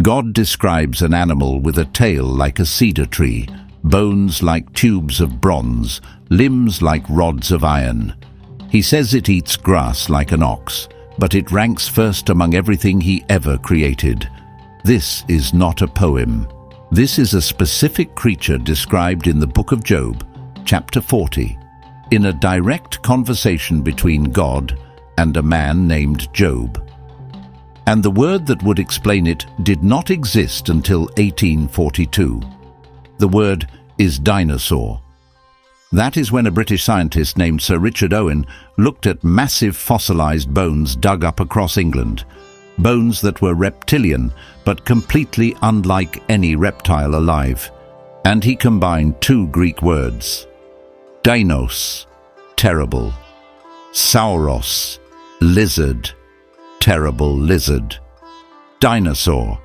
God describes an animal with a tail like a cedar tree, bones like tubes of bronze, limbs like rods of iron. He says it eats grass like an ox, but it ranks first among everything he ever created. This is not a poem. This is a specific creature described in the book of Job, chapter 40, in a direct conversation between God and a man named Job. And the word that would explain it did not exist until 1842. The word is dinosaur. That is when a British scientist named Sir Richard Owen looked at massive fossilized bones dug up across England, bones that were reptilian but completely unlike any reptile alive. And he combined two Greek words: dinos, terrible; sauros, lizard, terrible lizard; dinosaur.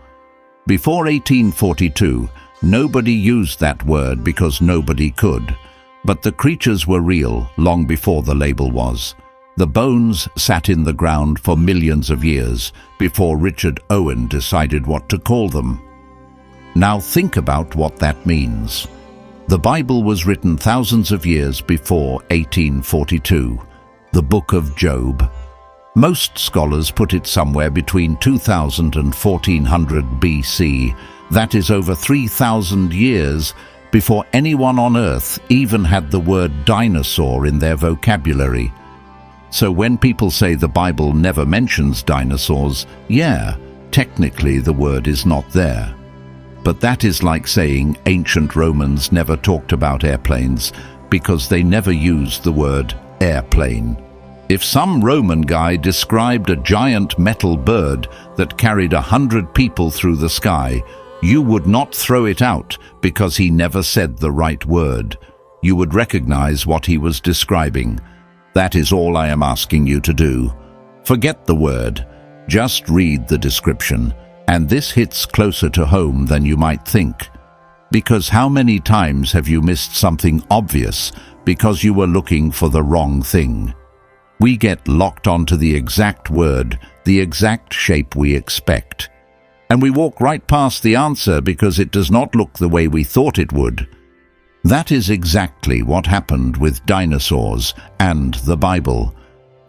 Before 1842, nobody used that word because nobody could. But the creatures were real long before the label was. The bones sat in the ground for millions of years before Richard Owen decided what to call them. Now think about what that means. The Bible was written thousands of years before 1842, the book of Job. Most scholars put it somewhere between 2000 and 1400 BC. That is over 3,000 years before anyone on Earth even had the word dinosaur in their vocabulary. So when people say the Bible never mentions dinosaurs, yeah, technically the word is not there. But that is like saying ancient Romans never talked about airplanes because they never used the word airplane. If some Roman guy described a giant metal bird that carried 100 people through the sky, you would not throw it out because he never said the right word. You would recognize what he was describing. That is all I am asking you to do. Forget the word. Just read the description. And this hits closer to home than you might think. Because how many times have you missed something obvious because you were looking for the wrong thing? We get locked onto the exact word, the exact shape we expect. And we walk right past the answer because it does not look the way we thought it would. That is exactly what happened with dinosaurs and the Bible.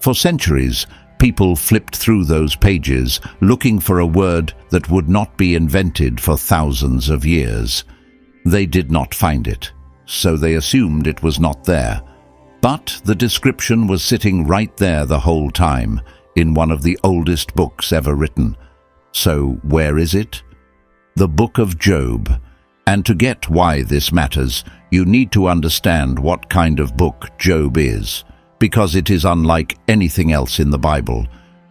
For centuries, people flipped through those pages looking for a word that would not be invented for thousands of years. They did not find it, so they assumed it was not there. But the description was sitting right there the whole time, in one of the oldest books ever written. So where is it? The book of Job. And to get why this matters, you need to understand what kind of book Job is, because it is unlike anything else in the Bible.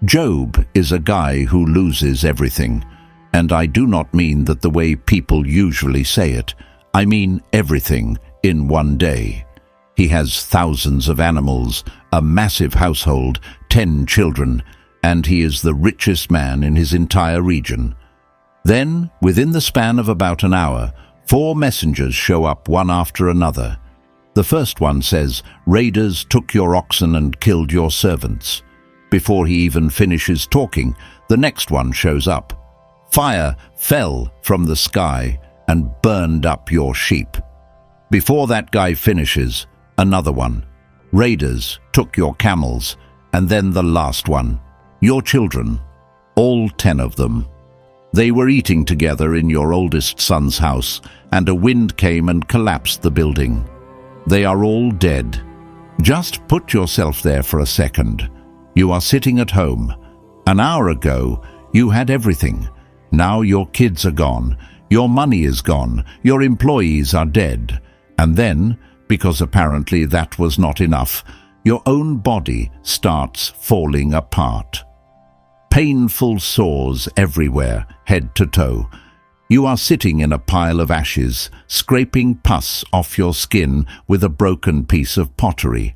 Job is a guy who loses everything. And I do not mean that the way people usually say it. I mean everything in one day. He has thousands of animals, a massive household, 10 children, and he is the richest man in his entire region. Then, within the span of about an hour, 4 messengers show up one after another. The first one says, "Raiders took your oxen and killed your servants." Before he even finishes talking, the next one shows up. "Fire fell from the sky and burned up your sheep." Before that guy finishes, another one. "Raiders took your camels." And then the last one. "Your children, all 10 of them. They were eating together in your oldest son's house, and a wind came and collapsed the building. They are all dead." Just put yourself there for a second. You are sitting at home. An hour ago, you had everything. Now your kids are gone, your money is gone, your employees are dead. And then, because apparently that was not enough, your own body starts falling apart. Painful sores everywhere, head to toe. You are sitting in a pile of ashes, scraping pus off your skin with a broken piece of pottery.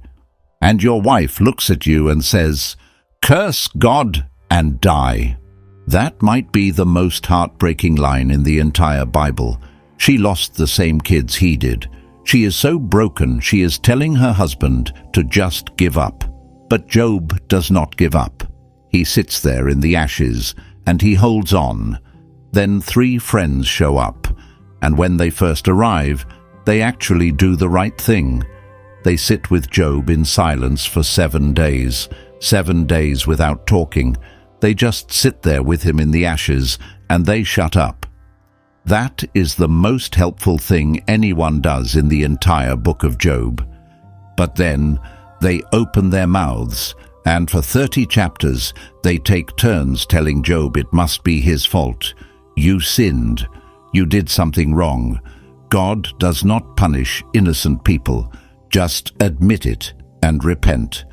And your wife looks at you and says, "Curse God and die." That might be the most heartbreaking line in the entire Bible. She lost the same kids he did. She is so broken she is telling her husband to just give up. But Job does not give up. He sits there in the ashes and he holds on. Then 3 friends show up, and when they first arrive, they actually do the right thing. They sit with Job in silence for 7 days, 7 days without talking. They just sit there with him in the ashes, and they shut up. That is the most helpful thing anyone does in the entire book of Job. But then they open their mouths, and for 30 chapters they take turns telling Job it must be his fault. You sinned. You did something wrong. God does not punish innocent people. Just admit it and repent.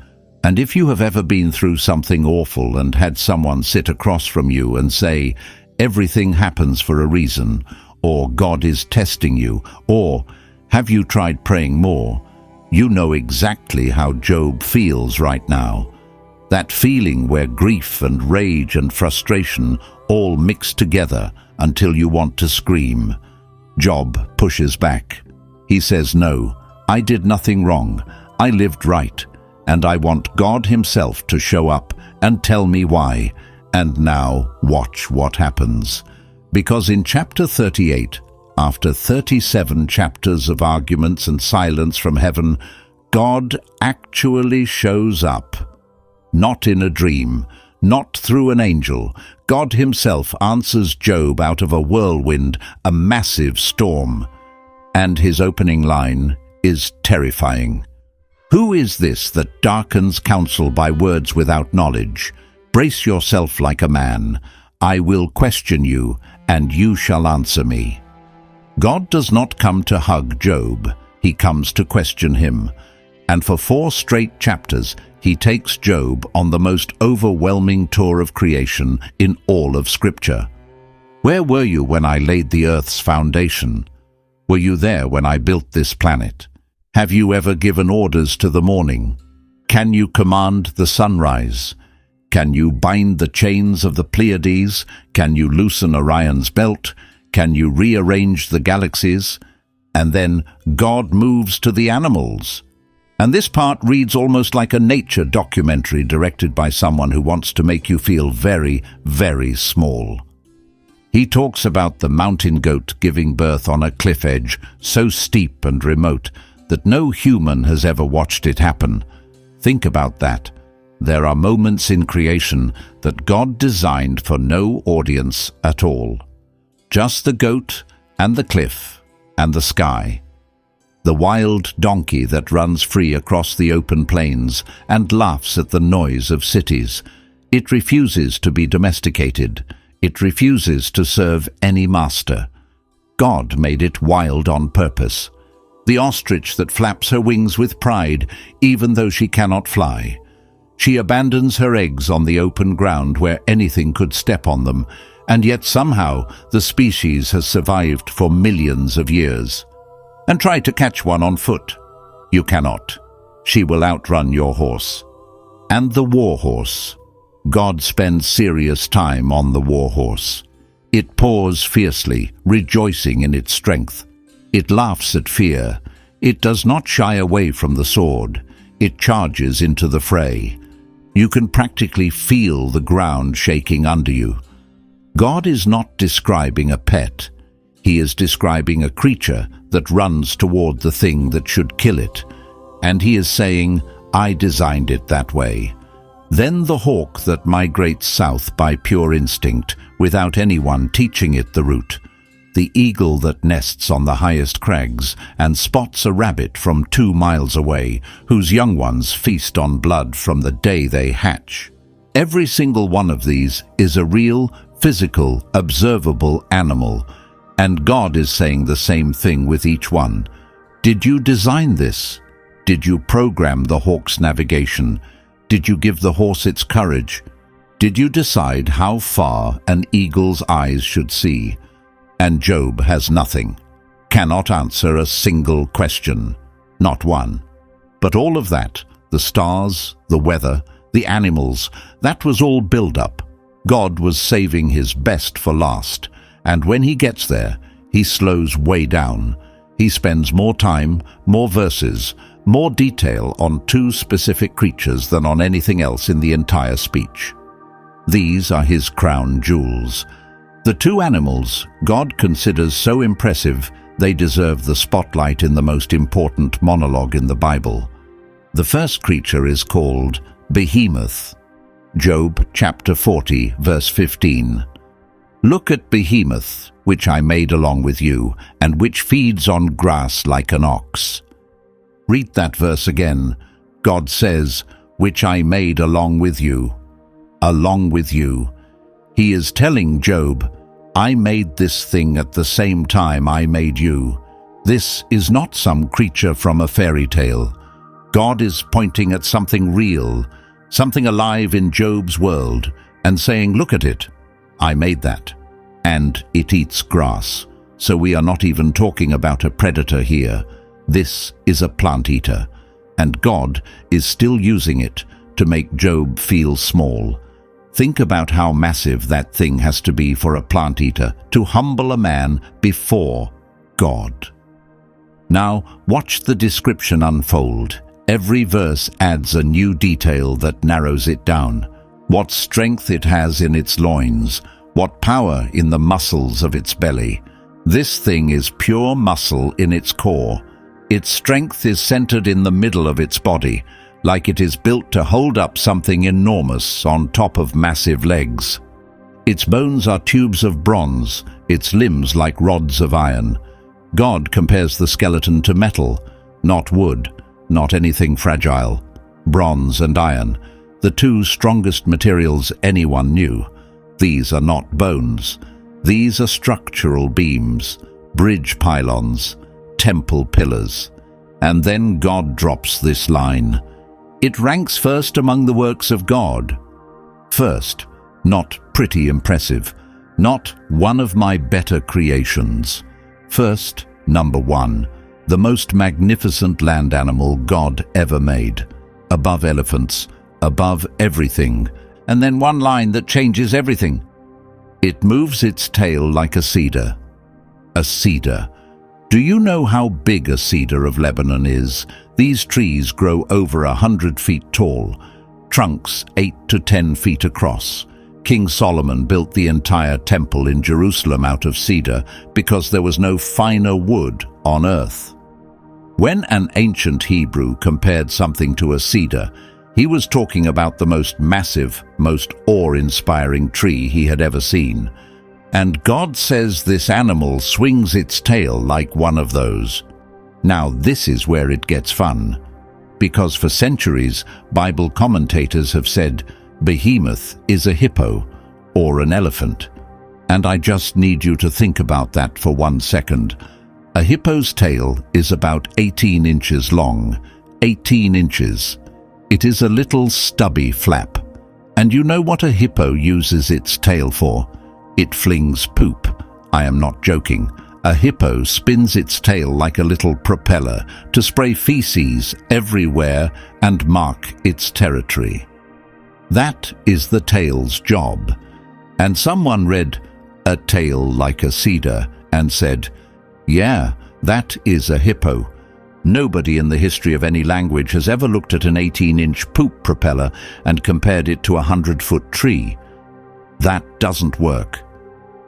And if you have ever been through something awful and had someone sit across from you and say, everything happens for a reason, or God is testing you, or have you tried praying more, you know exactly how Job feels right now. That feeling where grief and rage and frustration all mix together until you want to scream. Job pushes back. He says, no, I did nothing wrong. I lived right, and I want God himself to show up and tell me why. And now watch what happens. Because in chapter 38, after 37 chapters of arguments and silence from heaven, God actually shows up. Not in a dream, not through an angel. God himself answers Job out of a whirlwind, a massive storm. And his opening line is terrifying. Who is this that darkens counsel by words without knowledge? Brace yourself like a man. I will question you, and you shall answer me. God does not come to hug Job. He comes to question him. And for 4 straight chapters, he takes Job on the most overwhelming tour of creation in all of Scripture. Where were you when I laid the earth's foundation? Were you there when I built this planet? Have you ever given orders to the morning? Can you command the sunrise? Can you bind the chains of the Pleiades? Can you loosen Orion's belt? Can you rearrange the galaxies? And then God moves to the animals. And this part reads almost like a nature documentary directed by someone who wants to make you feel very, very small. He talks about the mountain goat giving birth on a cliff edge so steep and remote that no human has ever watched it happen. Think about that. There are moments in creation that God designed for no audience at all. Just the goat and the cliff and the sky. The wild donkey that runs free across the open plains and laughs at the noise of cities. It refuses to be domesticated. It refuses to serve any master. God made it wild on purpose. The ostrich that flaps her wings with pride, even though she cannot fly. She abandons her eggs on the open ground where anything could step on them, and yet somehow the species has survived for millions of years. And try to catch one on foot. You cannot. She will outrun your horse. And the war horse. God spends serious time on the war horse. It paws fiercely, rejoicing in its strength. It laughs at fear. It does not shy away from the sword. It charges into the fray. You can practically feel the ground shaking under you. God is not describing a pet. He is describing a creature that runs toward the thing that should kill it. And he is saying, I designed it that way. Then the hawk that migrates south by pure instinct, without anyone teaching it the route. The eagle that nests on the highest crags and spots a rabbit from 2 miles away, whose young ones feast on blood from the day they hatch. Every single one of these is a real, physical, observable animal, and God is saying the same thing with each one. Did you design this? Did you program the hawk's navigation? Did you give the horse its courage? Did you decide how far an eagle's eyes should see? And Job has nothing, cannot answer a single question, not one. But all of that, the stars, the weather, the animals, that was all build-up. God was saving his best for last, and when he gets there, he slows way down. He spends more time, more verses, more detail on 2 specific creatures than on anything else in the entire speech. These are his crown jewels. The two animals God considers so impressive they deserve the spotlight in the most important monologue in the Bible. The first creature is called Behemoth. Job chapter 40, verse 15. Look at Behemoth, which I made along with you, and which feeds on grass like an ox. Read that verse again. God says, which I made along with you. Along with you. He is telling Job, I made this thing at the same time I made you. This is not some creature from a fairy tale. God is pointing at something real, something alive in Job's world, and saying, look at it. I made that. And it eats grass. So we are not even talking about a predator here. This is a plant eater. And God is still using it to make Job feel small. Think about how massive that thing has to be for a plant eater to humble a man before God. Now, watch the description unfold. Every verse adds a new detail that narrows it down. What strength it has in its loins, what power in the muscles of its belly. This thing is pure muscle in its core. Its strength is centered in the middle of its body, like it is built to hold up something enormous on top of massive legs. Its bones are tubes of bronze, its limbs like rods of iron. God compares the skeleton to metal, not wood, not anything fragile. Bronze and iron, the two strongest materials anyone knew. These are not bones. These are structural beams, bridge pylons, temple pillars. And then God drops this line. It ranks first among the works of God. First, not pretty impressive, not one of my better creations. First, number one, the most magnificent land animal God ever made. Above elephants, above everything. And then one line that changes everything. It moves its tail like a cedar. A cedar. Do you know how big a cedar of Lebanon is? These trees grow over 100 feet tall, trunks 8 to 10 feet across. King Solomon built the entire temple in Jerusalem out of cedar because there was no finer wood on earth. When an ancient Hebrew compared something to a cedar, he was talking about the most massive, most awe-inspiring tree he had ever seen. And God says this animal swings its tail like one of those. Now this is where it gets fun. Because for centuries, Bible commentators have said Behemoth is a hippo or an elephant. And I just need you to think about that for 1 second. A hippo's tail is about 18 inches long. 18 inches. It is a little stubby flap. And you know what a hippo uses its tail for? It flings poop. I am not joking. A hippo spins its tail like a little propeller to spray feces everywhere and mark its territory. That is the tail's job. And someone read "a tail like a cedar" and said, yeah, that is a hippo. Nobody in the history of any language has ever looked at an 18-inch poop propeller and compared it to a 100-foot tree. That doesn't work.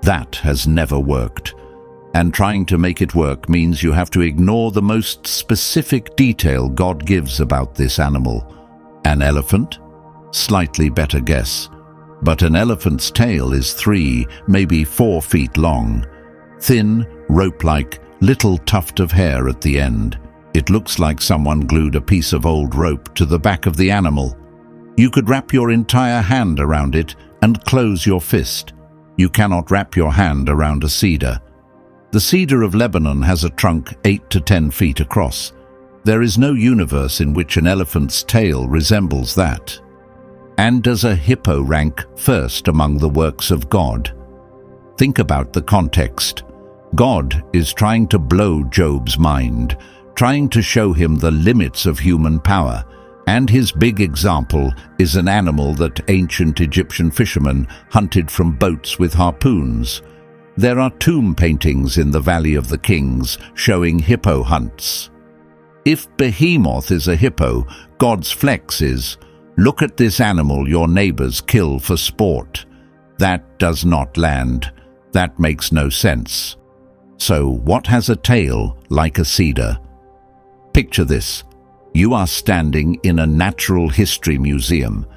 That has never worked. And trying to make it work means you have to ignore the most specific detail God gives about this animal. An elephant? Slightly better guess. But an elephant's tail is 3, maybe 4 feet long. Thin, rope-like, little tuft of hair at the end. It looks like someone glued a piece of old rope to the back of the animal. You could wrap your entire hand around it and close your fist. You cannot wrap your hand around a cedar. The cedar of Lebanon has a trunk 8 to 10 feet across. There is no universe in which an elephant's tail resembles that. And does a hippo rank first among the works of God? Think about the context. God is trying to blow Job's mind, trying to show him the limits of human power, and his big example is an animal that ancient Egyptian fishermen hunted from boats with harpoons. There are tomb paintings in the Valley of the Kings showing hippo hunts. If Behemoth is a hippo, God's flex is, look at this animal your neighbors kill for sport. That does not land. That makes no sense. So what has a tail like a cedar? Picture this. You are standing in a natural history museum.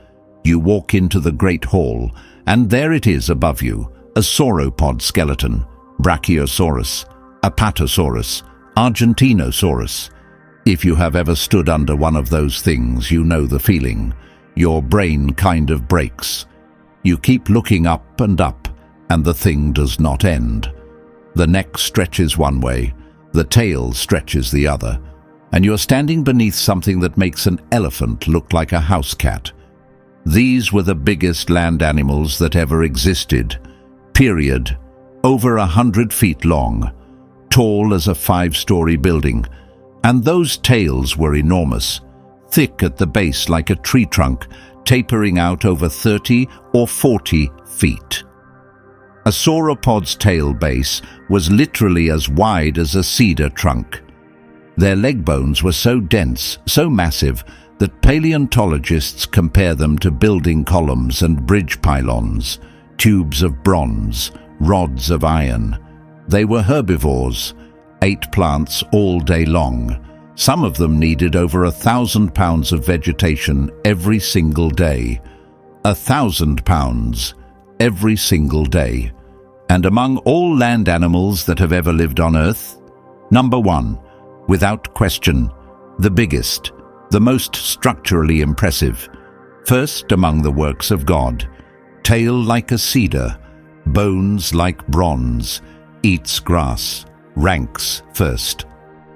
You walk into the Great Hall, and there it is above you, a sauropod skeleton, Brachiosaurus, Apatosaurus, Argentinosaurus. If you have ever stood under one of those things, you know the feeling. Your brain kind of breaks. You keep looking up, and the thing does not end. The neck stretches one way, the tail stretches the other, and you're standing beneath something that makes an elephant look like a house cat. These were the biggest land animals that ever existed. Period. Over 100 feet long, tall as a 5-story building, and those tails were enormous, thick at the base like a tree trunk, tapering out over 30 or 40 feet. A sauropod's tail base was literally as wide as a cedar trunk. Their leg bones were so dense, so massive, that paleontologists compare them to building columns and bridge pylons, tubes of bronze, rods of iron. They were herbivores, ate plants all day long. Some of them needed over 1,000 pounds of vegetation every single day. 1,000 pounds every single day. And among all land animals that have ever lived on Earth, number 1, without question, the biggest, the most structurally impressive. First among the works of God, tail like a cedar, bones like bronze, eats grass, ranks first.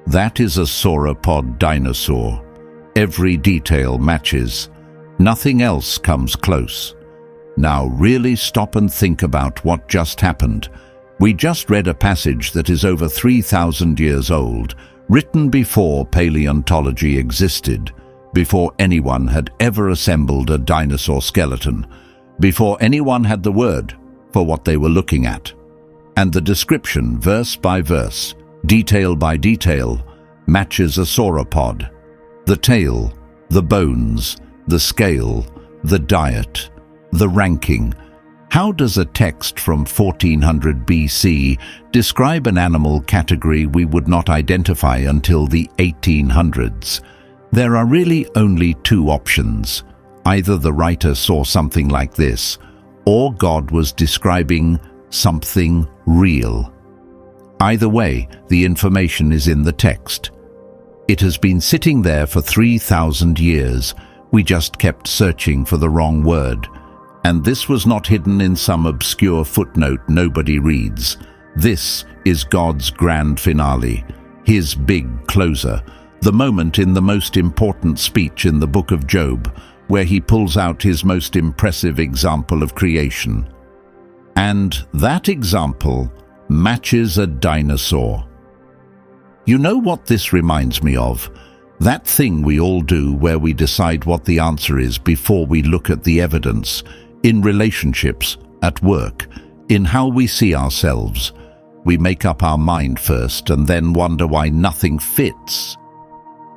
That is a sauropod dinosaur. Every detail matches. Nothing else comes close. Now really stop and think about what just happened. We just read a passage that is over 3,000 years old, written before paleontology existed, before anyone had ever assembled a dinosaur skeleton, before anyone had the word for what they were looking at. And the description, verse by verse, detail by detail, matches a sauropod. The tail, the bones, the scale, the diet, the ranking. How does a text from 1400 BC describe an animal category we would not identify until the 1800s? There are really only two options. Either the writer saw something like this, or God was describing something real. Either way, the information is in the text. It has been sitting there for 3,000 years. We just kept searching for the wrong word. And this was not hidden in some obscure footnote nobody reads. This is God's grand finale, his big closer, the moment in the most important speech in the book of Job, where he pulls out his most impressive example of creation. And that example matches a dinosaur. You know what this reminds me of? That thing we all do where we decide what the answer is before we look at the evidence, in relationships, at work, in how we see ourselves. We make up our mind first and then wonder why nothing fits.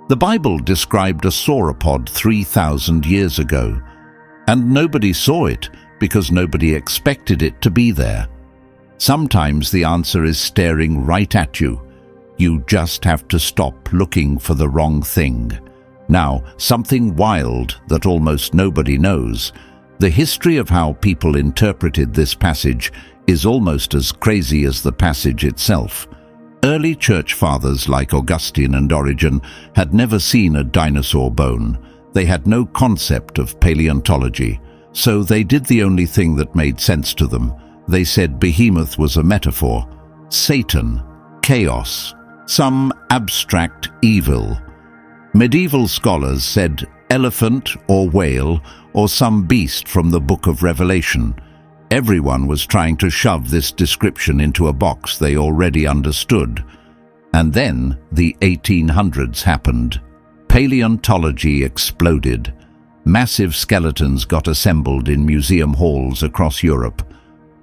The Bible described a sauropod 3,000 years ago, and nobody saw it because nobody expected it to be there. Sometimes the answer is staring right at you. You just have to stop looking for the wrong thing. Now, something wild that almost nobody knows. The history of how people interpreted this passage is almost as crazy as the passage itself. Early church fathers like Augustine and Origen had never seen a dinosaur bone. They had no concept of paleontology, so they did the only thing that made sense to them. They said Behemoth was a metaphor, Satan, chaos, some abstract evil. Medieval scholars said elephant or whale or some beast from the book of Revelation. Everyone was trying to shove this description into a box they already understood. And then the 1800s happened. Paleontology exploded. Massive skeletons got assembled in museum halls across Europe.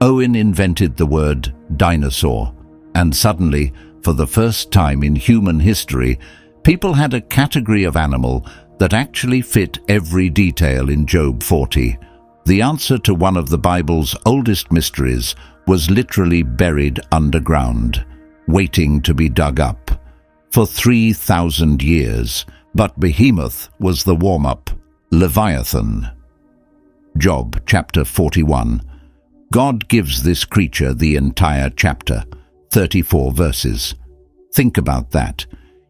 Owen invented the word dinosaur, and suddenly, for the first time in human history, people had a category of animal that actually fit every detail in Job 40. The answer to one of the Bible's oldest mysteries, was literally buried underground, waiting to be dug up, for 3,000 years. But Behemoth was the warm-up, Leviathan. Job chapter 41. God gives this creature the entire chapter, 34 verses. Think about that.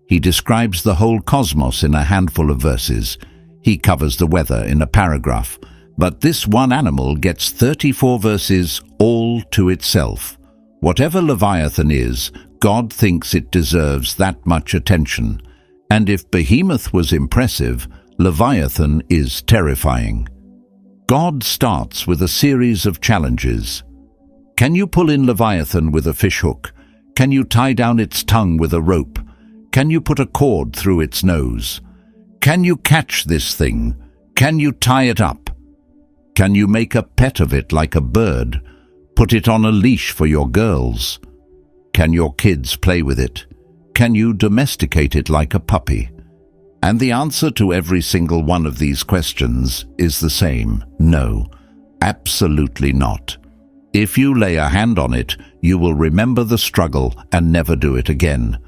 He describes the whole cosmos in a handful of verses. He covers the weather in a paragraph. But this one animal gets 34 verses all to itself. Whatever Leviathan is, God thinks it deserves that much attention. And if Behemoth was impressive, Leviathan is terrifying. God starts with a series of challenges. Can you pull in Leviathan with a fishhook? Can you tie down its tongue with a rope? Can you put a cord through its nose? Can you catch this thing? Can you tie it up? Can you make a pet of it like a bird? Put it on a leash for your girls? Can your kids play with it? Can you domesticate it like a puppy? And the answer to every single one of these questions is the same: no, absolutely not. If you lay a hand on it, you will remember the struggle and never do it again.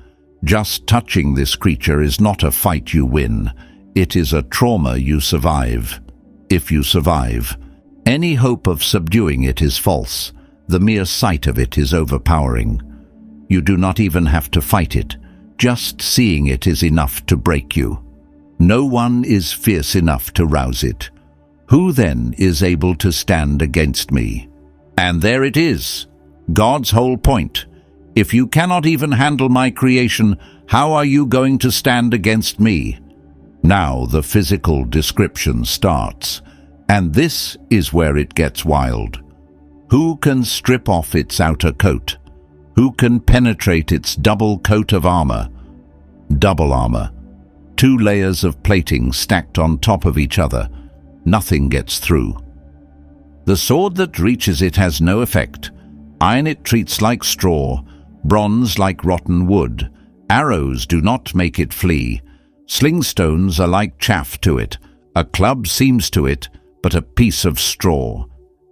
Just touching this creature is not a fight you win. It is a trauma you survive. If you survive, any hope of subduing it is false. The mere sight of it is overpowering. You do not even have to fight it. Just seeing it is enough to break you. No one is fierce enough to rouse it. Who then is able to stand against me? And there it is, God's whole point. If you cannot even handle my creation, how are you going to stand against me? Now the physical description starts, and this is where it gets wild. Who can strip off its outer coat? Who can penetrate its double coat of armor? Double armor. 2 layers of plating stacked on top of each other. Nothing gets through. The sword that reaches it has no effect. Iron it treats like straw, bronze like rotten wood. Arrows do not make it flee. Sling stones are like chaff to it. A club seems to it but a piece of straw.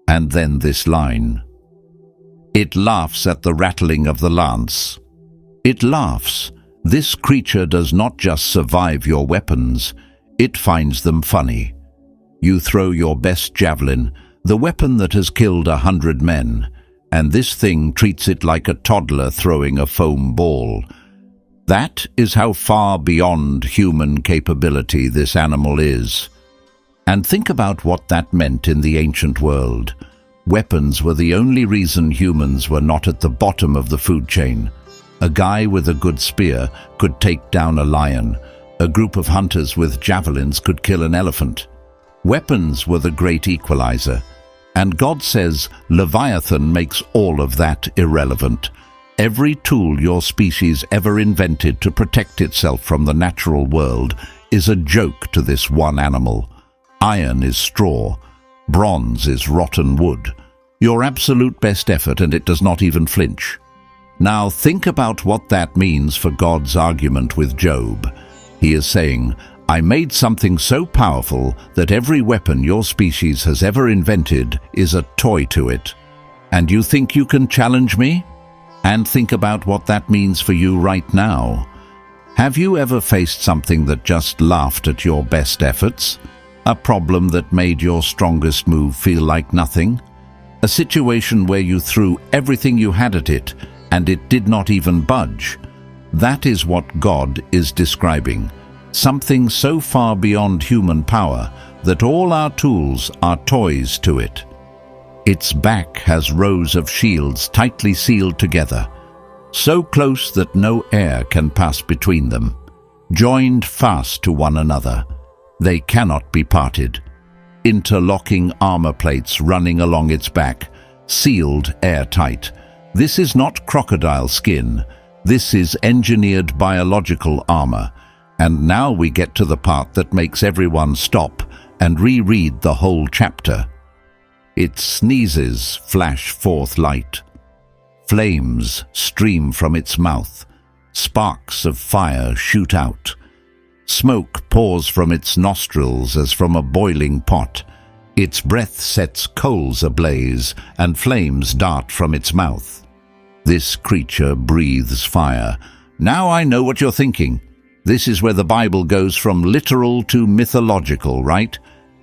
And then this line. It laughs at the rattling of the lance. It laughs. This creature does not just survive your weapons, it finds them funny. You throw your best javelin, the weapon that has killed 100 men, and this thing treats it like a toddler throwing a foam ball. That is how far beyond human capability this animal is. And think about what that meant in the ancient world. Weapons were the only reason humans were not at the bottom of the food chain. A guy with a good spear could take down a lion. A group of hunters with javelins could kill an elephant. Weapons were the great equalizer. And God says Leviathan makes all of that irrelevant. Every tool your species ever invented to protect itself from the natural world is a joke to this one animal. Iron is straw. Bronze is rotten wood. Your absolute best effort, and it does not even flinch. Now think about what that means for God's argument with Job. He is saying, I made something so powerful that every weapon your species has ever invented is a toy to it. And you think you can challenge me? And think about what that means for you right now. Have you ever faced something that just laughed at your best efforts? A problem that made your strongest move feel like nothing? A situation where you threw everything you had at it and it did not even budge? That is what God is describing. Something so far beyond human power that all our tools are toys to it. Its back has rows of shields tightly sealed together, so close that no air can pass between them, joined fast to one another. They cannot be parted. Interlocking armor plates running along its back, sealed airtight. This is not crocodile skin. This is engineered biological armor. And now we get to the part that makes everyone stop and reread the whole chapter. Its sneezes flash forth light. Flames stream from its mouth. Sparks of fire shoot out. Smoke pours from its nostrils as from a boiling pot. Its breath sets coals ablaze, and flames dart from its mouth. This creature breathes fire. Now I know what you're thinking. This is where the Bible goes from literal to mythological, right?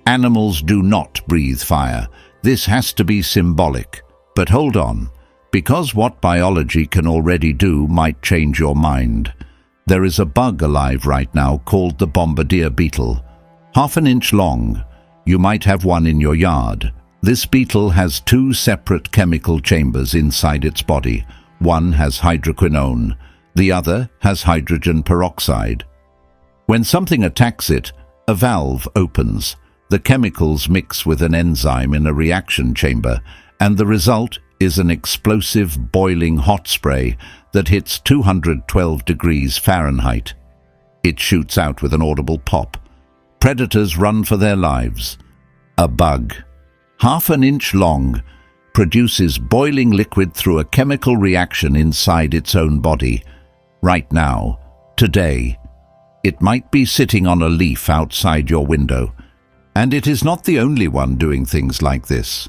Animals do not breathe fire. This has to be symbolic. But hold on, because what biology can already do might change your mind. There is a bug alive right now called the bombardier beetle. 1/2 inch long. You might have one in your yard. This beetle has 2 separate chemical chambers inside its body. One has hydroquinone. The other has hydrogen peroxide. When something attacks it, a valve opens. The chemicals mix with an enzyme in a reaction chamber, and the result is an explosive, boiling hot spray that hits 212 degrees Fahrenheit. It shoots out with an audible pop. Predators run for their lives. A bug, 1/2 inch long, produces boiling liquid through a chemical reaction inside its own body. Right now, today, it might be sitting on a leaf outside your window. And it is not the only one doing things like this.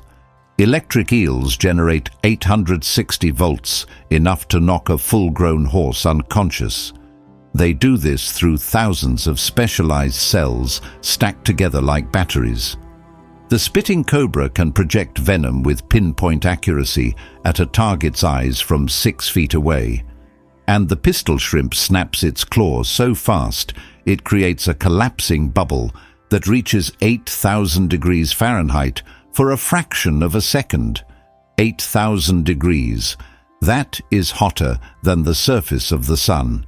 Electric eels generate 860 volts, enough to knock a full-grown horse unconscious. They do this through thousands of specialized cells stacked together like batteries. The spitting cobra can project venom with pinpoint accuracy at a target's eyes from 6 feet away. And the pistol shrimp snaps its claws so fast it creates a collapsing bubble that reaches 8,000 degrees Fahrenheit for a fraction of a second. 8,000 degrees. That is hotter than the surface of the sun.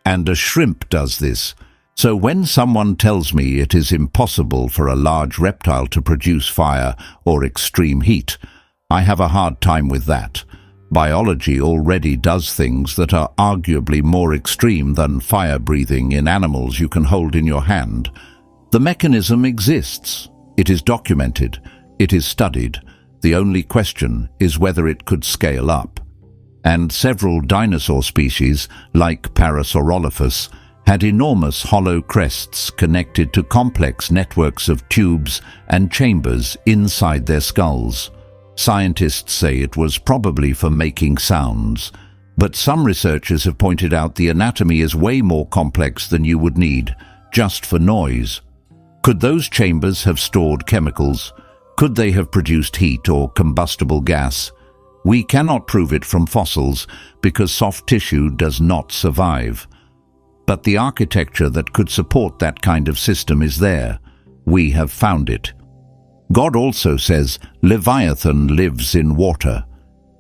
And a shrimp does this. So when someone tells me it is impossible for a large reptile to produce fire or extreme heat, I have a hard time with that. Biology already does things that are arguably more extreme than fire breathing in animals you can hold in your hand. The mechanism exists. It is documented. It is studied. The only question is whether it could scale up. And several dinosaur species, like Parasaurolophus, had enormous hollow crests connected to complex networks of tubes and chambers inside their skulls. Scientists say it was probably for making sounds, but some researchers have pointed out the anatomy is way more complex than you would need, just for noise. Could those chambers have stored chemicals? Could they have produced heat or combustible gas? We cannot prove it from fossils because soft tissue does not survive. But the architecture that could support that kind of system is there. We have found it. God also says Leviathan lives in water.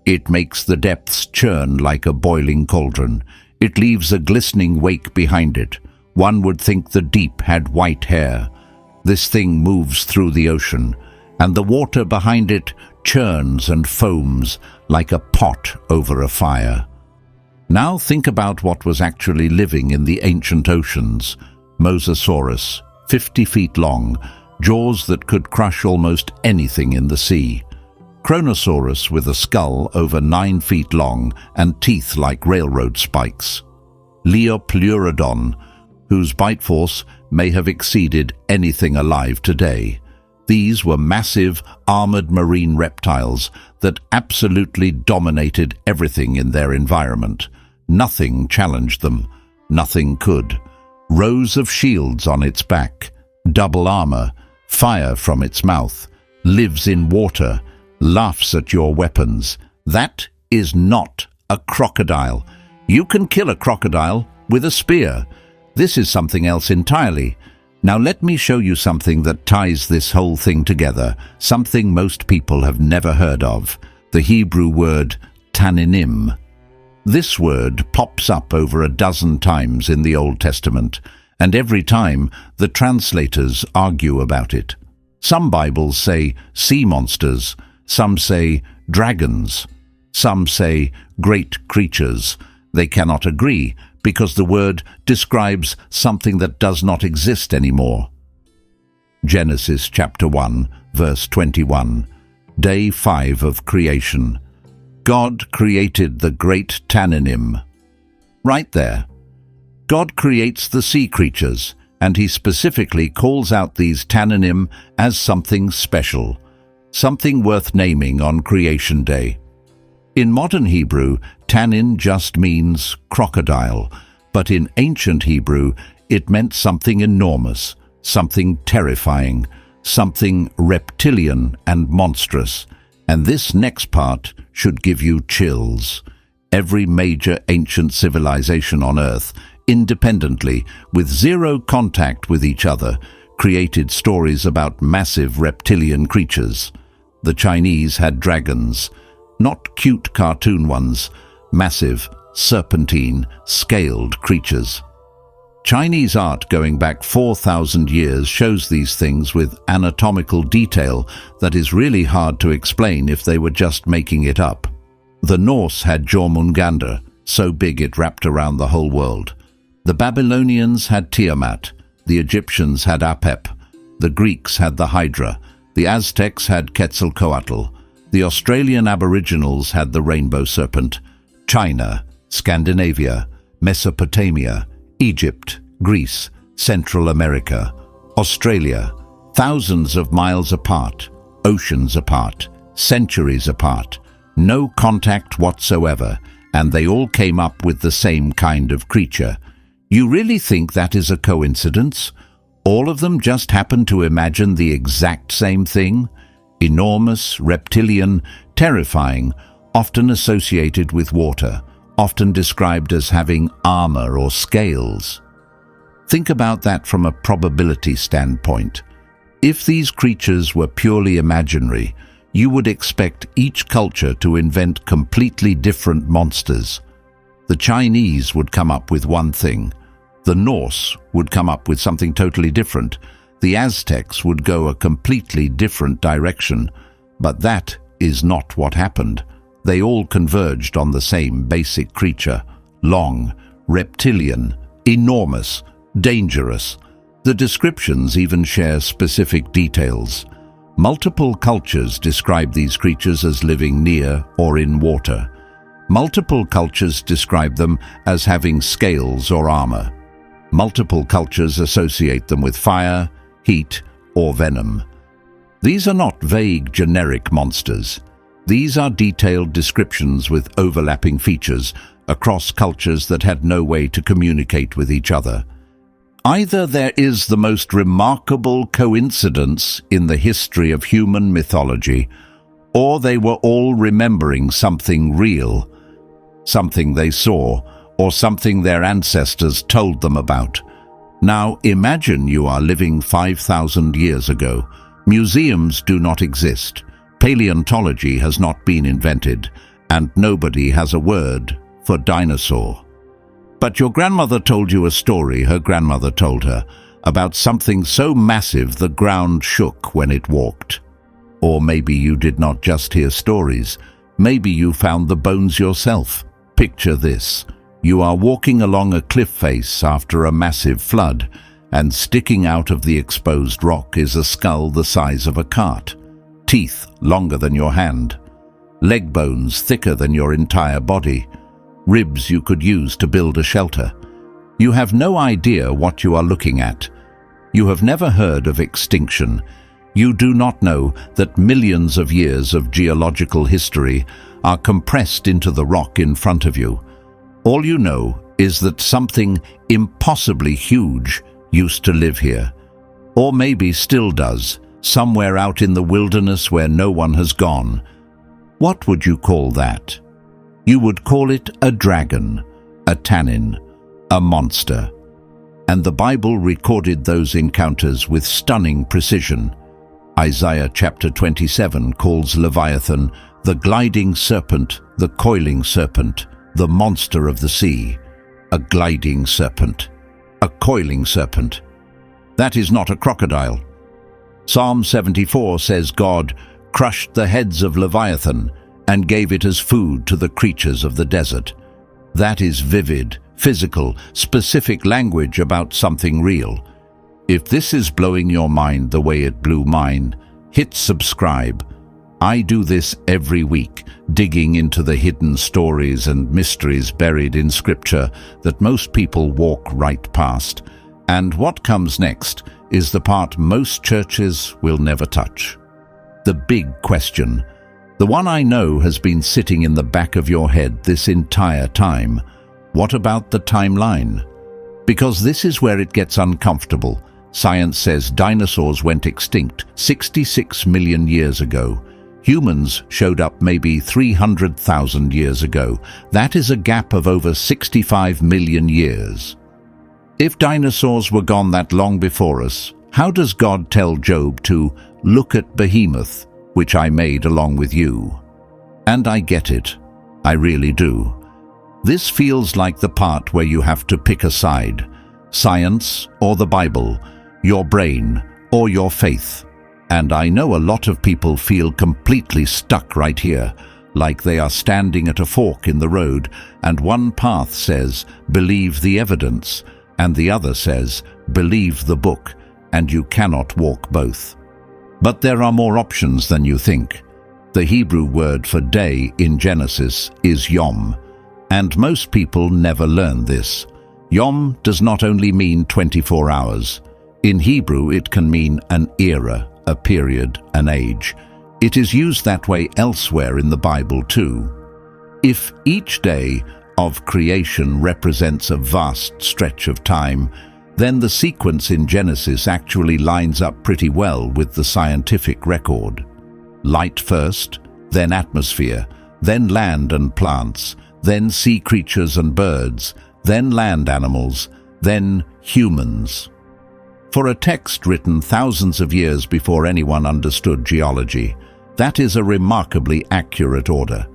It makes the depths churn like a boiling cauldron. It leaves a glistening wake behind it. One would think the deep had white hair. This thing moves through the ocean, and the water behind it churns and foams like a pot over a fire. Now think about what was actually living in the ancient oceans. Mosasaurus, 50 feet long, jaws that could crush almost anything in the sea. Kronosaurus with a skull over 9 feet long and teeth like railroad spikes. Leopleurodon, whose bite force may have exceeded anything alive today. These were massive, armored marine reptiles that absolutely dominated everything in their environment. Nothing challenged them. Nothing could. Rows of shields on its back, double armor, fire from its mouth, lives in water, laughs at your weapons. That is not a crocodile. You can kill a crocodile with a spear. This is something else entirely. Now let me show you something that ties this whole thing together, something most people have never heard of, the Hebrew word taninim. This word pops up over a dozen times in the Old Testament, and every time the translators argue about it. Some Bibles say sea monsters, some say dragons, some say great creatures. They cannot agree because the word describes something that does not exist anymore. Genesis chapter 1, verse 21, Day 5 of creation. God created the great taninim. Right there. God creates the sea creatures, and he specifically calls out these Tannanim as something special, something worth naming on Creation Day. In modern Hebrew, Tannin just means crocodile, but in ancient Hebrew it meant something enormous, something terrifying, something reptilian and monstrous. And this next part should give you chills. Every major ancient civilization on Earth, independently, with zero contact with each other, created stories about massive reptilian creatures. The Chinese had dragons, not cute cartoon ones, massive, serpentine, scaled creatures. Chinese art going back 4,000 years shows these things with anatomical detail that is really hard to explain if they were just making it up. The Norse had Jormungandr, so big it wrapped around the whole world. The Babylonians had Tiamat, the Egyptians had Apep, the Greeks had the Hydra, the Aztecs had Quetzalcoatl, the Australian Aboriginals had the rainbow serpent. China, Scandinavia, Mesopotamia, Egypt, Greece, Central America, Australia, thousands of miles apart, oceans apart, centuries apart, no contact whatsoever, and they all came up with the same kind of creature. You really think that is a coincidence? All of them just happened to imagine the exact same thing? Enormous, reptilian, terrifying, often associated with water, often described as having armor or scales. Think about that from a probability standpoint. If these creatures were purely imaginary, you would expect each culture to invent completely different monsters. The Chinese would come up with one thing. The Norse would come up with something totally different. The Aztecs would go a completely different direction. But that is not what happened. They all converged on the same basic creature. Long, reptilian, enormous, dangerous. The descriptions even share specific details. Multiple cultures describe these creatures as living near or in water. Multiple cultures describe them as having scales or armor. Multiple cultures associate them with fire, heat, or venom. These are not vague, generic monsters. These are detailed descriptions with overlapping features across cultures that had no way to communicate with each other. Either there is the most remarkable coincidence in the history of human mythology, or they were all remembering something real, something they saw, or something their ancestors told them about. Now imagine you are living 5,000 years ago. Museums do not exist. Paleontology has not been invented, and nobody has a word for dinosaur. But your grandmother told you a story her grandmother told her about something so massive the ground shook when it walked. Or maybe you did not just hear stories. Maybe you found the bones yourself. Picture this. You are walking along a cliff face after a massive flood, and sticking out of the exposed rock is a skull the size of a cart, teeth longer than your hand, leg bones thicker than your entire body, ribs you could use to build a shelter. You have no idea what you are looking at. You have never heard of extinction. You do not know that millions of years of geological history are compressed into the rock in front of you. All you know is that something impossibly huge used to live here, or maybe still does, somewhere out in the wilderness where no one has gone. What would you call that? You would call it a dragon, a tannin, a monster. And the Bible recorded those encounters with stunning precision. Isaiah chapter 27 calls Leviathan the gliding serpent, the coiling serpent, the monster of the sea. A gliding serpent, a coiling serpent. That is not a crocodile. Psalm 74 says God crushed the heads of Leviathan and gave it as food to the creatures of the desert. That is vivid, physical, specific language about something real. If this is blowing your mind the way it blew mine, hit subscribe. I do this every week, digging into the hidden stories and mysteries buried in Scripture that most people walk right past. And what comes next is the part most churches will never touch. The big question. The one I know has been sitting in the back of your head this entire time. What about the timeline? Because this is where it gets uncomfortable. Science says dinosaurs went extinct 66 million years ago. Humans showed up maybe 300,000 years ago. That is a gap of over 65 million years. If dinosaurs were gone that long before us, how does God tell Job to look at Behemoth, which I made along with you? And I get it. I really do. This feels like the part where you have to pick a side. Science or the Bible, your brain or your faith. And I know a lot of people feel completely stuck right here, like they are standing at a fork in the road, and one path says, believe the evidence, and the other says, believe the book, and you cannot walk both. But there are more options than you think. The Hebrew word for day in Genesis is yom, and most people never learn this. Yom does not only mean 24 hours. In Hebrew, it can mean an era, a period, an age. It is used that way elsewhere in the Bible too. If each day of creation represents a vast stretch of time, then the sequence in Genesis actually lines up pretty well with the scientific record. Light first, then atmosphere, then land and plants, then sea creatures and birds, then land animals, then humans. For a text written thousands of years before anyone understood geology, that is a remarkably accurate order.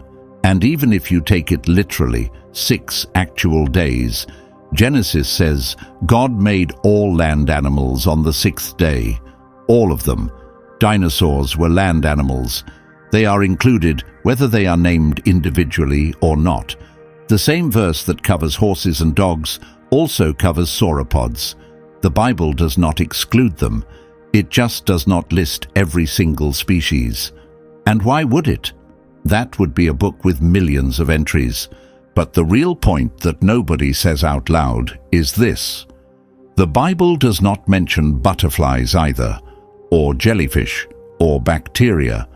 And even if you take it literally, 6 actual days, Genesis says God made all land animals on the 6th day. All of them. Dinosaurs were land animals. They are included whether they are named individually or not. The same verse that covers horses and dogs also covers sauropods. The Bible does not exclude them. It just does not list every single species. And why would it? That would be a book with millions of entries. But the real point that nobody says out loud is this. The Bible does not mention butterflies either, or jellyfish, or bacteria,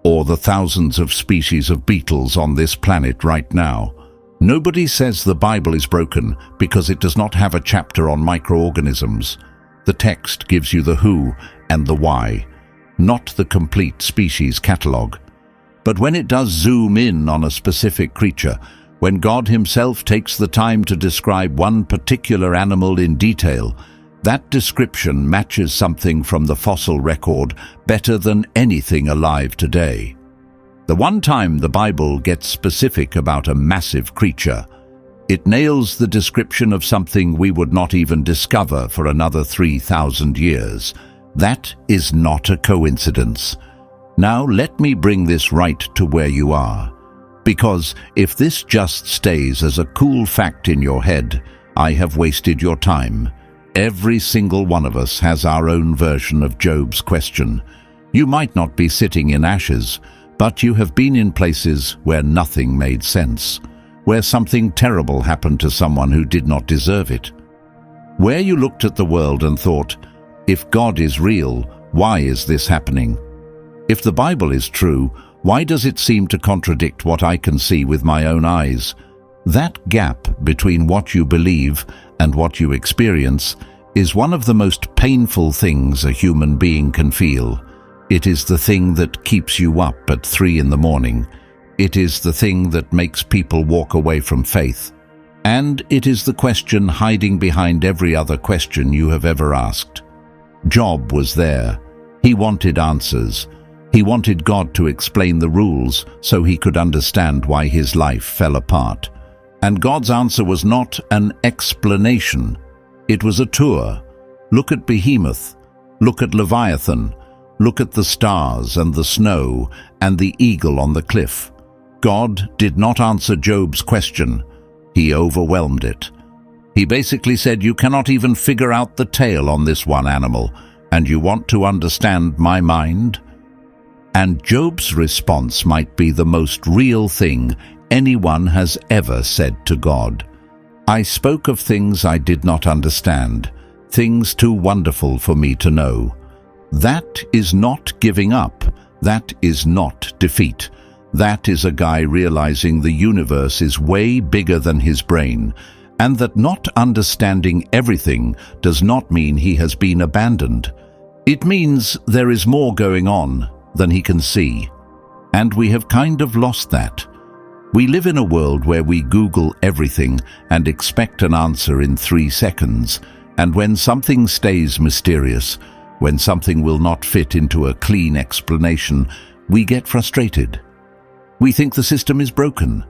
or the thousands of species of beetles on this planet right now. Nobody says the Bible is broken because it does not have a chapter on microorganisms. The text gives you the who and the why, not the complete species catalogue. But when it does zoom in on a specific creature, when God himself takes the time to describe one particular animal in detail, that description matches something from the fossil record better than anything alive today. The one time the Bible gets specific about a massive creature, it nails the description of something we would not even discover for another 3,000 years. That is not a coincidence. Now let me bring this right to where you are. Because if this just stays as a cool fact in your head, I have wasted your time. Every single one of us has our own version of Job's question. You might not be sitting in ashes, but you have been in places where nothing made sense, where something terrible happened to someone who did not deserve it. Where you looked at the world and thought, if God is real, why is this happening? If the Bible is true, why does it seem to contradict what I can see with my own eyes? That gap between what you believe and what you experience is one of the most painful things a human being can feel. It is the thing that keeps you up at 3 in the morning. It is the thing that makes people walk away from faith. And it is the question hiding behind every other question you have ever asked. Job was there. He wanted answers. He wanted God to explain the rules so he could understand why his life fell apart. And God's answer was not an explanation. It was a tour. Look at Behemoth. Look at Leviathan. Look at the stars and the snow and the eagle on the cliff. God did not answer Job's question. He overwhelmed it. He basically said, you cannot even figure out the tail on this one animal, and you want to understand my mind? And Job's response might be the most real thing anyone has ever said to God. I spoke of things I did not understand, things too wonderful for me to know. That is not giving up. That is not defeat. That is a guy realizing the universe is way bigger than his brain, and that not understanding everything does not mean he has been abandoned. It means there is more going on than he can see. And we have kind of lost that. We live in a world where we Google everything and expect an answer in 3 seconds, and when something stays mysterious, when something will not fit into a clean explanation, we get frustrated. We think the system is broken.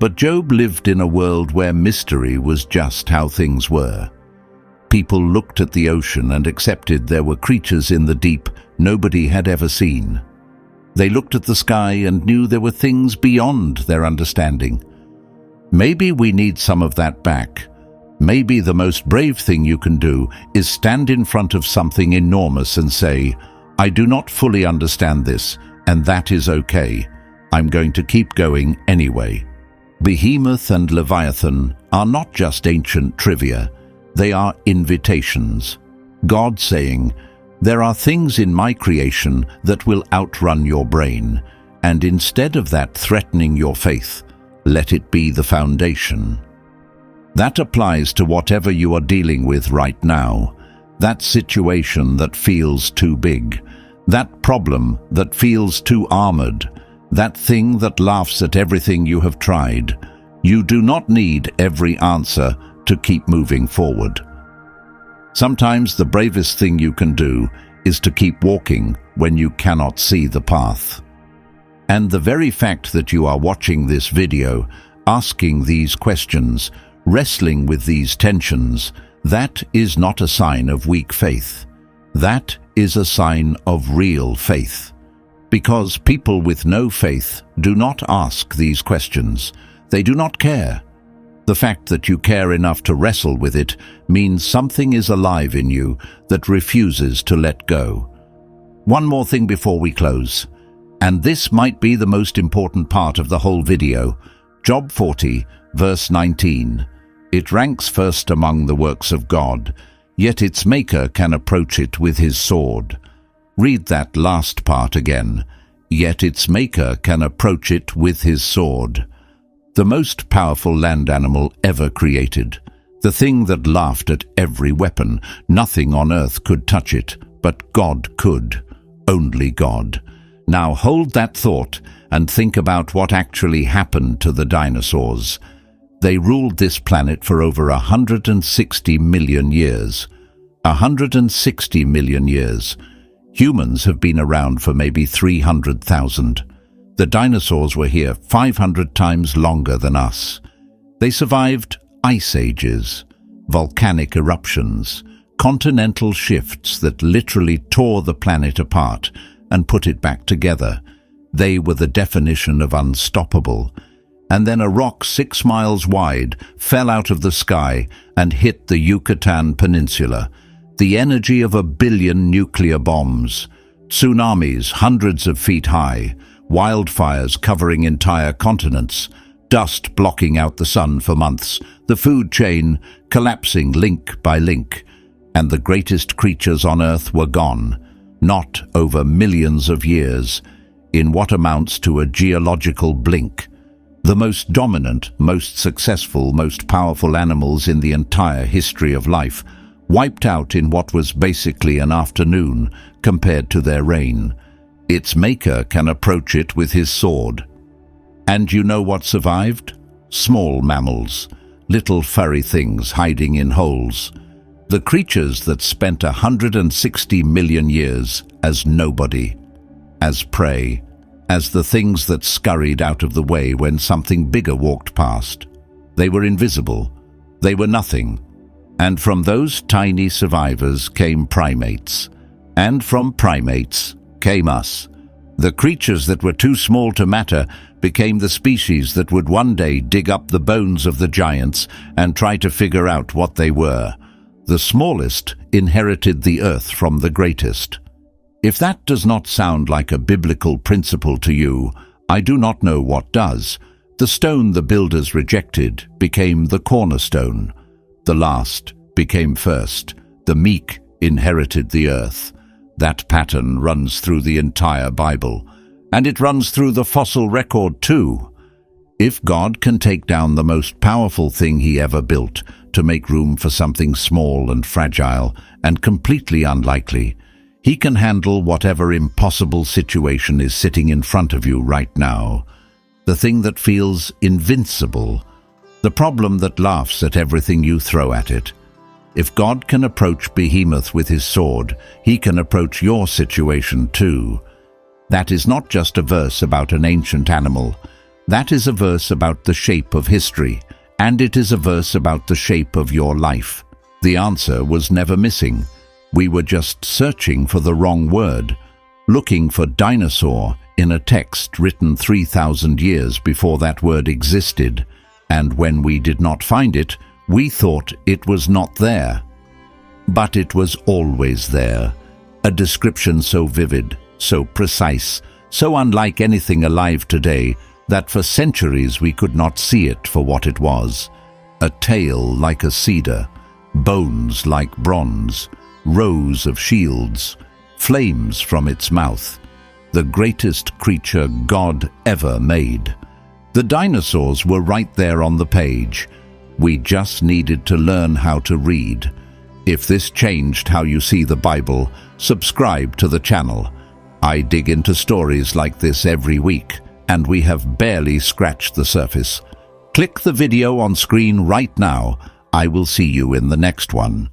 But Job lived in a world where mystery was just how things were. People looked at the ocean and accepted there were creatures in the deep nobody had ever seen. They looked at the sky and knew there were things beyond their understanding. Maybe we need some of that back. Maybe the most brave thing you can do is stand in front of something enormous and say, "I do not fully understand this, and that is okay. I'm going to keep going anyway." Behemoth and Leviathan are not just ancient trivia, they are invitations. God saying, "There are things in my creation that will outrun your brain, and instead of that threatening your faith, let it be the foundation." That applies to whatever you are dealing with right now, that situation that feels too big, that problem that feels too armored, that thing that laughs at everything you have tried. You do not need every answer to keep moving forward. Sometimes the bravest thing you can do is to keep walking when you cannot see the path. And the very fact that you are watching this video, asking these questions, wrestling with these tensions, that is not a sign of weak faith. That is a sign of real faith. Because people with no faith do not ask these questions. They do not care. The fact that you care enough to wrestle with it means something is alive in you that refuses to let go. One more thing before we close, and this might be the most important part of the whole video. Job 40, verse 19. It ranks first among the works of God, yet its maker can approach it with his sword. Read that last part again. Yet its maker can approach it with his sword. The most powerful land animal ever created. The thing that laughed at every weapon. Nothing on earth could touch it, but God could. Only God. Now hold that thought and think about what actually happened to the dinosaurs. They ruled this planet for over 160 million years. 160 million years. Humans have been around for maybe 300,000. The dinosaurs were here 500 times longer than us. They survived ice ages, volcanic eruptions, continental shifts that literally tore the planet apart and put it back together. They were the definition of unstoppable. And then a rock 6 miles wide fell out of the sky and hit the Yucatan Peninsula. The energy of 1 billion nuclear bombs, tsunamis hundreds of feet high, wildfires covering entire continents, dust blocking out the sun for months, the food chain collapsing link by link, and the greatest creatures on Earth were gone, not over millions of years, in what amounts to a geological blink. The most dominant, most successful, most powerful animals in the entire history of life wiped out in what was basically an afternoon compared to their reign. Its maker can approach it with his sword. And you know what survived? Small mammals, little furry things hiding in holes. The creatures that spent 160 million years as nobody, as prey, as the things that scurried out of the way when something bigger walked past. They were invisible. They were nothing. And from those tiny survivors came primates. And from primates came us. The creatures that were too small to matter became the species that would one day dig up the bones of the giants and try to figure out what they were. The smallest inherited the earth from the greatest. If that does not sound like a biblical principle to you, I do not know what does. The stone the builders rejected became the cornerstone. The last became first. The meek inherited the earth. That pattern runs through the entire Bible, and it runs through the fossil record too. If God can take down the most powerful thing he ever built to make room for something small and fragile and completely unlikely, he can handle whatever impossible situation is sitting in front of you right now. The thing that feels invincible, the problem that laughs at everything you throw at it. If God can approach Behemoth with his sword, he can approach your situation too. That is not just a verse about an ancient animal. That is a verse about the shape of history, and it is a verse about the shape of your life. The answer was never missing. We were just searching for the wrong word, looking for dinosaur in a text written 3,000 years before that word existed, and when we did not find it, we thought it was not there. But it was always there, a description so vivid, so precise, so unlike anything alive today, that for centuries we could not see it for what it was. A tail like a cedar, bones like bronze, rows of shields, flames from its mouth. The greatest creature God ever made. The dinosaurs were right there on the page. We just needed to learn how to read. If this changed how you see the Bible, subscribe to the channel. I dig into stories like this every week, and we have barely scratched the surface. Click the video on screen right now. I will see you in the next one.